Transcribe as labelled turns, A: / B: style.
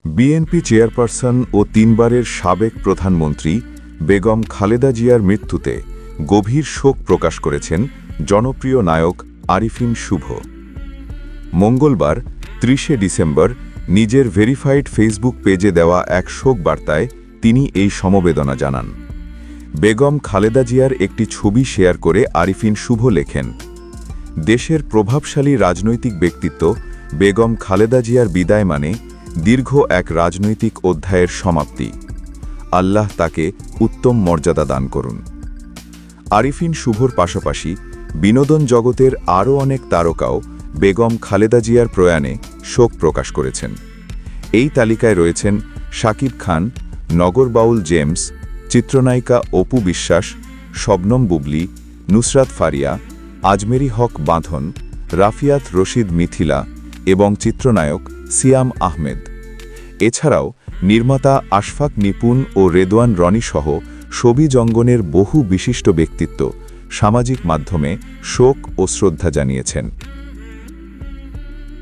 A: BNP chairperson ও তিনবারের সাবেক প্রধানমন্ত্রী বেগম খালেদা জিয়ার মৃত্যুতে গভীর শোক প্রকাশ করেছেন জনপ্রিয় নায়ক আরিফিন শুভ। মঙ্গলবার ৩০ ডিসেম্বর নিজের ভেরিফাইড ফেসবুক পেজে দেওয়া এক শোক বার্তায় তিনি এই সমবেদনা জানান। বেগম খালেদা জিয়ার একটি ছবি শেয়ার করে আরিফিন শুভ লেখেন, দেশের প্রভাবশালী রাজনৈতিক ব্যক্তিত্ব বেগম খালেদা জিয়ার বিদায় মানে দীর্ঘ এক রাজনৈতিক অধ্যায়ের সমাপ্তি। আল্লাহ তাকে উত্তম মর্যাদা দান করুন। আরিফিন শুভর পাশাপাশি বিনোদন জগতের আরও অনেক তারকাও বেগম খালেদা জিয়ার প্রয়াণে শোক প্রকাশ করেছেন। এই তালিকায় রয়েছেন শাকিব খান, নগর বাউল জেমস, চিত্রনায়িকা অপু বিশ্বাস, শবনম বুবলী, নুসরাত ফারিয়া, আজমেরি হক বাঁধন, রাফিয়াত রশিদ মিথিলা এবং চিত্রনায়ক সিয়াম আহমেদ। এছাড়াও নির্মাতা আশফাক নিপুণ ও রেদওয়ান রনি সহ ছবি জঙ্গনের বহু বিশিষ্ট ব্যক্তিত্ব সামাজিক মাধ্যমে শোক ও শ্রদ্ধা জানিয়েছেন।